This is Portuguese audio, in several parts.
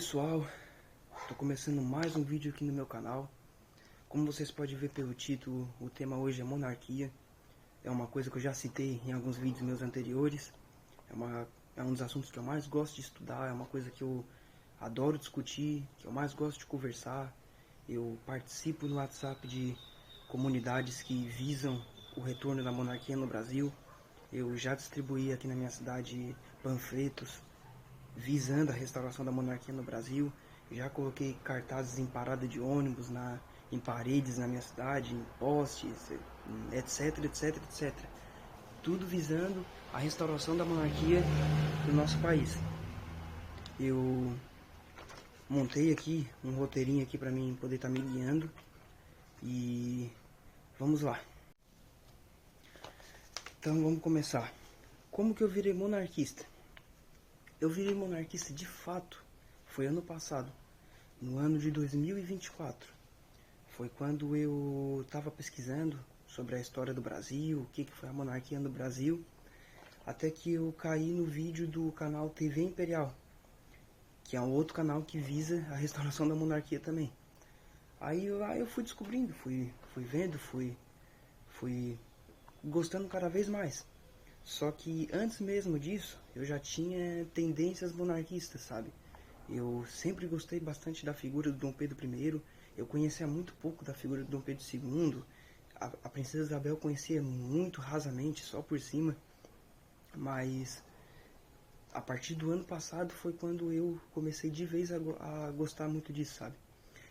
pessoal, estou começando mais um vídeo aqui no meu canal. Como vocês podem ver pelo título, o tema hoje é monarquia. É uma coisa que eu já citei em alguns vídeos meus anteriores. É um dos assuntos que eu mais gosto de estudar, é uma coisa que eu adoro discutir, que eu mais gosto de conversar. Eu participo no WhatsApp de comunidades que visam o retorno da monarquia no Brasil. Eu já distribuí aqui na minha cidade panfletos visando a restauração da monarquia no Brasil. Já coloquei cartazes em parada de ônibus, em paredes na minha cidade, em postes, etc, etc, etc. Tudo visando a restauração da monarquia no nosso país. Eu montei aqui um roteirinho aqui para mim poder estar me guiando e vamos lá. Então vamos começar. Como que eu virei monarquista? Eu virei monarquista de fato, foi ano passado, no ano de 2024. Foi quando eu estava pesquisando sobre a história do Brasil, o que foi a monarquia no Brasil, até que eu caí no vídeo do canal TV Imperial, que é um outro canal que visa a restauração da monarquia também. Aí eu fui descobrindo, fui vendo, fui gostando cada vez mais. Só que antes mesmo disso, eu já tinha tendências monarquistas, sabe? Eu sempre gostei bastante da figura do Dom Pedro I. Eu conhecia muito pouco da figura do Dom Pedro II. A Princesa Isabel conhecia muito rasamente, só por cima. Mas a partir do ano passado foi quando eu comecei de vez a gostar muito disso, sabe?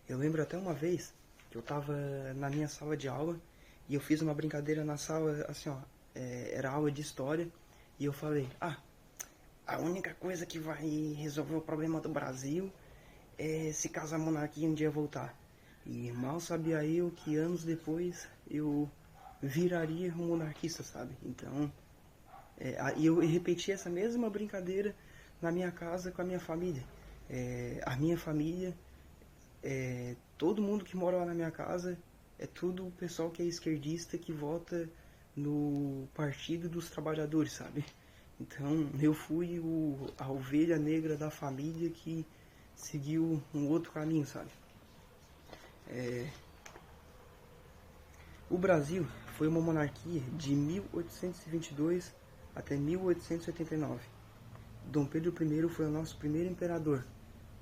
Eu lembro até uma vez que eu tava na minha sala de aula e eu fiz uma brincadeira na sala, assim, ó, era aula de história, e eu falei, a única coisa que vai resolver o problema do Brasil é se caso a monarquia um dia voltar. E mal sabia eu que anos depois eu viraria um monarquista, sabe? Então, eu repeti essa mesma brincadeira na minha casa com a minha família. A minha família, todo mundo que mora lá na minha casa, é tudo o pessoal que é esquerdista, que vota no Partido dos Trabalhadores, sabe? Então eu fui a ovelha negra da família que seguiu um outro caminho, sabe? O Brasil foi uma monarquia de 1822 até 1889. Dom Pedro I foi o nosso primeiro imperador.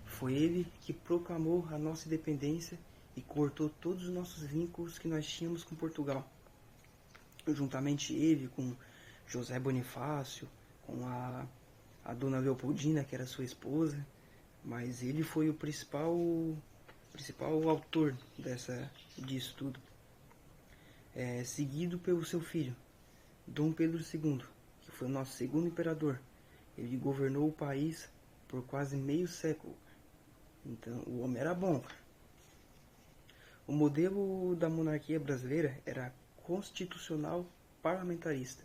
Foi ele que proclamou a nossa independência e cortou todos os nossos vínculos que nós tínhamos com Portugal. Juntamente ele com José Bonifácio, com a dona Leopoldina, que era sua esposa, mas ele foi o principal autor disso tudo. Seguido pelo seu filho, Dom Pedro II, que foi o nosso segundo imperador. Ele governou o país por quase meio século. Então, o homem era bom. O modelo da monarquia brasileira era constitucional parlamentarista,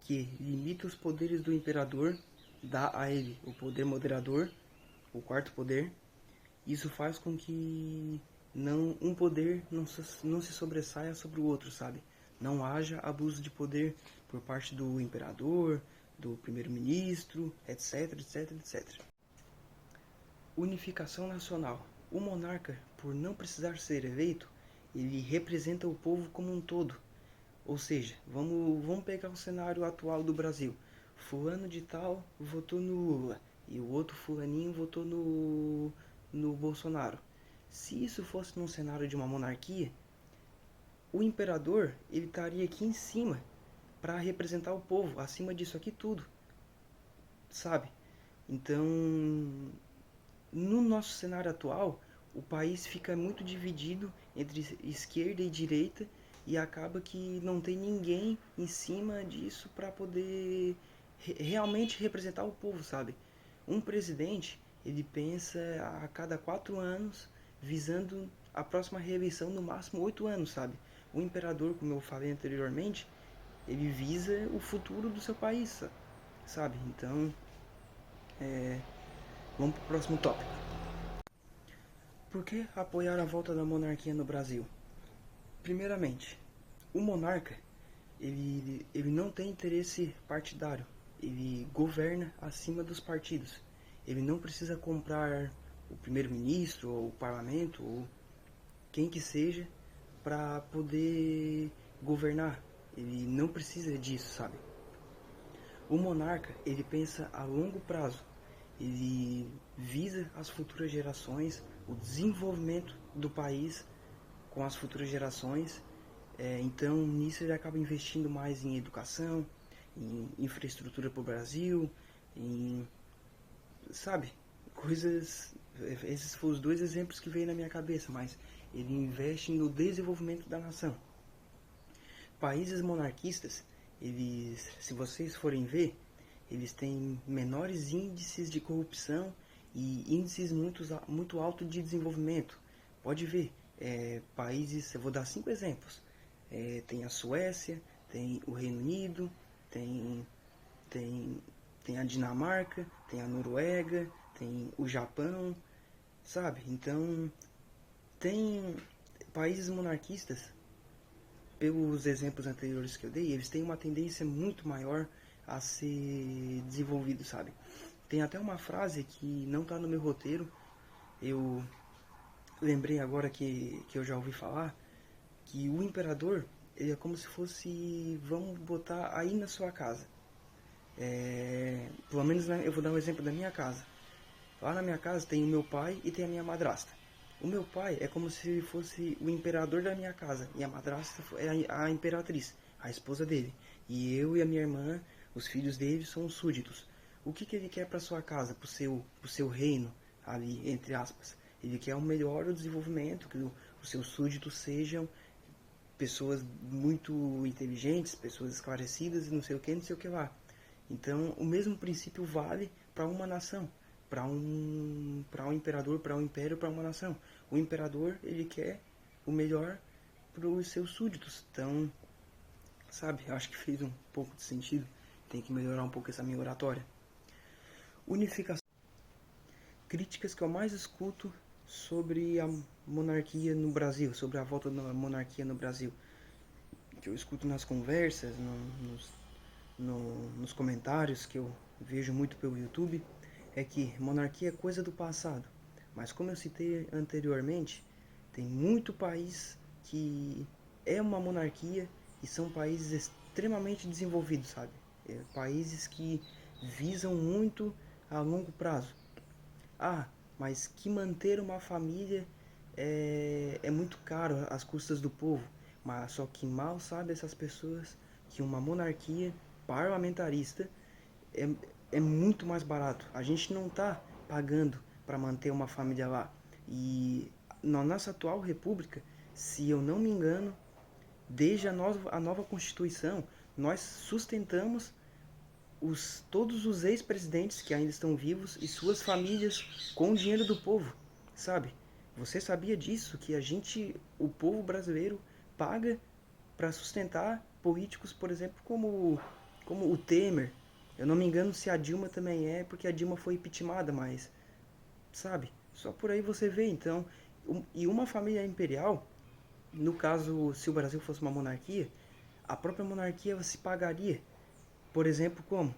que limita os poderes do imperador, dá a ele o poder moderador, o quarto poder. Isso faz com que um poder não se sobressaia sobre o outro, sabe? Não haja abuso de poder por parte do imperador, do primeiro-ministro, etc, etc, etc. Unificação nacional. O monarca, por não precisar ser eleito, ele representa o povo como um todo. Ou seja, vamos pegar o cenário atual do Brasil. Fulano de tal votou no Lula e o outro fulaninho votou no Bolsonaro. Se isso fosse num cenário de uma monarquia, o imperador ele estaria aqui em cima para representar o povo, acima disso aqui tudo, sabe? Então, no nosso cenário atual, o país fica muito dividido entre esquerda e direita e acaba que não tem ninguém em cima disso para poder realmente representar o povo, sabe? Um presidente, ele pensa a cada 4 anos, visando a próxima reeleição no máximo 8 anos, sabe? O imperador, como eu falei anteriormente, ele visa o futuro do seu país, sabe? Então, vamos para o próximo tópico. Por que apoiar a volta da monarquia no Brasil? Primeiramente, o monarca ele não tem interesse partidário, ele governa acima dos partidos. Ele não precisa comprar o primeiro-ministro, ou o parlamento, ou quem que seja, para poder governar. Ele não precisa disso, sabe? O monarca, ele pensa a longo prazo. Ele visa as futuras gerações, o desenvolvimento do país com as futuras gerações. Então, nisso ele acaba investindo mais em educação, em infraestrutura para o Brasil, em, sabe, coisas. Esses foram os dois exemplos que veio na minha cabeça, mas ele investe no desenvolvimento da nação. Países monarquistas, eles, se vocês forem ver, eles têm menores índices de corrupção e índices muito altos de desenvolvimento. Pode ver, países, eu vou dar 5 exemplos. Tem a Suécia, tem o Reino Unido, tem, tem a Dinamarca, tem a Noruega, tem o Japão, sabe? Então, tem países monarquistas, pelos exemplos anteriores que eu dei, eles têm uma tendência muito maior a ser desenvolvidos, sabe? Tem até uma frase que não está no meu roteiro, eu lembrei agora que eu já ouvi falar, que o imperador, ele é como se fosse, vamos botar aí na sua casa. Pelo menos eu vou dar um exemplo da minha casa. Lá na minha casa tem o meu pai e tem a minha madrasta. O meu pai é como se fosse o imperador da minha casa e a madrasta é a imperatriz, a esposa dele. E eu e a minha irmã, os filhos dele, são os súditos. O que ele quer para sua casa, para o seu reino, ali, entre aspas? Ele quer o melhor desenvolvimento, que os seus súditos sejam pessoas muito inteligentes, pessoas esclarecidas e não sei o que lá. Então, o mesmo princípio vale para uma nação, para um imperador, para um império, para uma nação. O imperador, ele quer o melhor para os seus súditos. Então, sabe, eu acho que fez um pouco de sentido. Tem que melhorar um pouco essa minha oratória. Unificação. Críticas que eu mais escuto sobre a monarquia no Brasil, sobre a volta da monarquia no Brasil. Que eu escuto nas conversas, nos comentários que eu vejo muito pelo YouTube, é que monarquia é coisa do passado. Mas como eu citei anteriormente, tem muito país que é uma monarquia e são países extremamente desenvolvidos, sabe? Países que visam muito a longo prazo. Ah, mas que manter uma família é muito caro às custas do povo. Mas só que mal sabem essas pessoas que uma monarquia parlamentarista é, é muito mais barato. A gente não está pagando para manter uma família lá. E na nossa atual república, se eu não me engano, desde a nova Constituição, nós sustentamos todos os ex-presidentes que ainda estão vivos e suas famílias com o dinheiro do povo, sabe? Você sabia disso? Que o povo brasileiro, paga para sustentar políticos, por exemplo, como o Temer. Eu não me engano se a Dilma também é, porque a Dilma foi impeachmentada, mas, sabe? Só por aí você vê, então. E uma família imperial, no caso, se o Brasil fosse uma monarquia, a própria monarquia se pagaria. Por exemplo, como?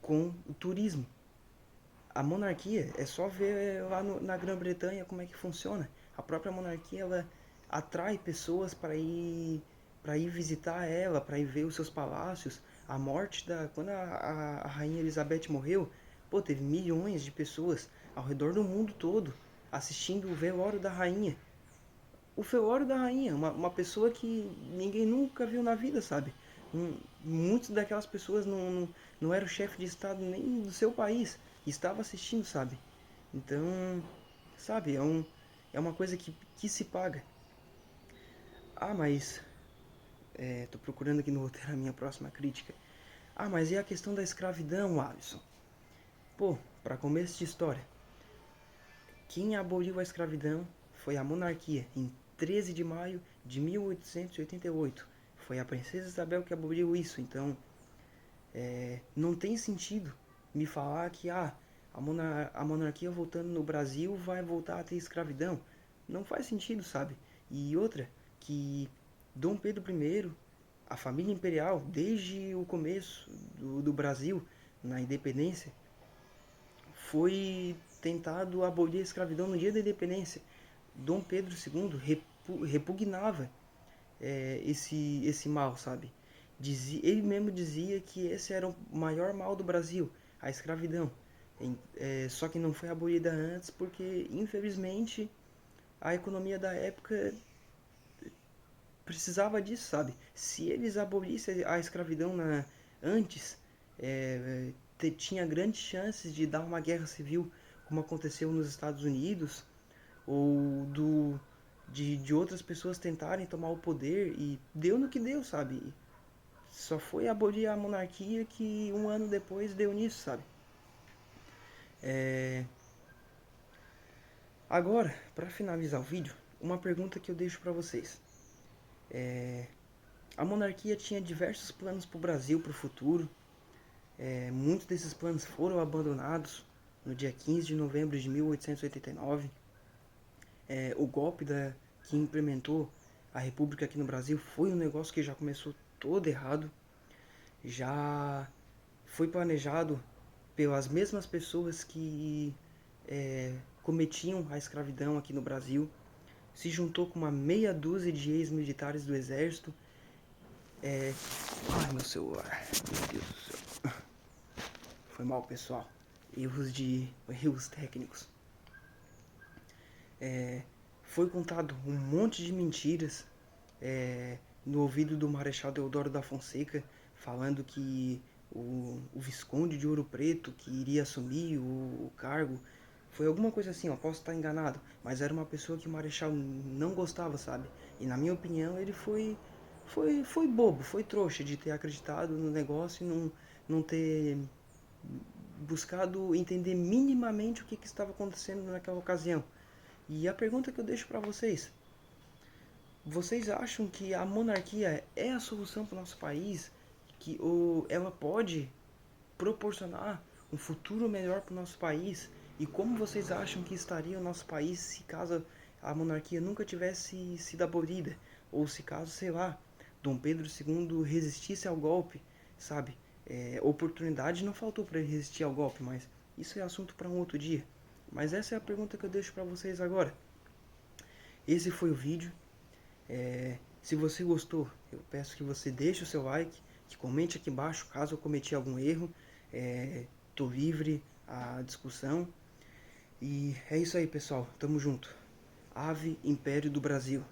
Com o turismo. A monarquia é só ver lá na Grã-Bretanha como é que funciona. A própria monarquia ela atrai pessoas para ir visitar ela, para ir ver os seus palácios. A morte da quando a rainha Elizabeth morreu, pô, teve milhões de pessoas ao redor do mundo todo assistindo o velório da rainha. O velório da rainha, uma pessoa que ninguém nunca viu na vida, sabe? Muitas daquelas pessoas não era o chefe de estado nem do seu país, estava assistindo, sabe? Então, sabe, é uma coisa que se paga. Ah, mas tô procurando aqui no roteiro a minha próxima crítica. Ah, mas e a questão da escravidão, Alisson? Pô, para começo de história, quem aboliu a escravidão foi a monarquia, em 13 de maio de 1888. Foi a princesa Isabel que aboliu isso, então não tem sentido me falar que a monarquia voltando no Brasil vai voltar a ter escravidão. Não faz sentido, sabe? E outra, que Dom Pedro I, a família imperial, desde o começo do Brasil, na independência, foi tentado abolir a escravidão no dia da independência. Dom Pedro II repugnava esse mal, sabe? Ele mesmo dizia que esse era o maior mal do Brasil, a escravidão. Só que não foi abolida antes porque, infelizmente, a economia da época precisava disso, sabe? Se eles abolissem a escravidão antes, tinha grandes chances de dar uma guerra civil, como aconteceu nos Estados Unidos, ou de outras pessoas tentarem tomar o poder, e deu no que deu, sabe? Só foi abolir a monarquia que um ano depois deu nisso, sabe? Agora, para finalizar o vídeo, uma pergunta que eu deixo para vocês. A monarquia tinha diversos planos para o Brasil, para o futuro. Muitos desses planos foram abandonados no dia 15 de novembro de 1889. O golpe que implementou a República aqui no Brasil foi um negócio que já começou todo errado. Já foi planejado pelas mesmas pessoas que cometiam a escravidão aqui no Brasil. Se juntou com uma meia dúzia de ex-militares do exército. Ai, meu celular. Meu Deus do céu. Foi mal, pessoal. Erros técnicos. Foi contado um monte de mentiras no ouvido do Marechal Deodoro da Fonseca, falando que o Visconde de Ouro Preto, que iria assumir o cargo, foi alguma coisa assim, eu posso estar enganado, mas era uma pessoa que o Marechal não gostava, sabe? E na minha opinião ele foi bobo, foi trouxa de ter acreditado no negócio e não ter buscado entender minimamente o que estava acontecendo naquela ocasião. E a pergunta que eu deixo para vocês: vocês acham que a monarquia é a solução para o nosso país? Ou ela pode proporcionar um futuro melhor para o nosso país? E como vocês acham que estaria o nosso país se caso a monarquia nunca tivesse sido abolida? Ou se caso, sei lá, Dom Pedro II resistisse ao golpe, sabe? Oportunidade não faltou para ele resistir ao golpe, mas isso é assunto para um outro dia. Mas essa é a pergunta que eu deixo para vocês agora. Esse foi o vídeo. Se você gostou, eu peço que você deixe o seu like, que comente aqui embaixo caso eu cometi algum erro. Tô livre à discussão. E é isso aí, pessoal. Tamo junto. Ave Império do Brasil.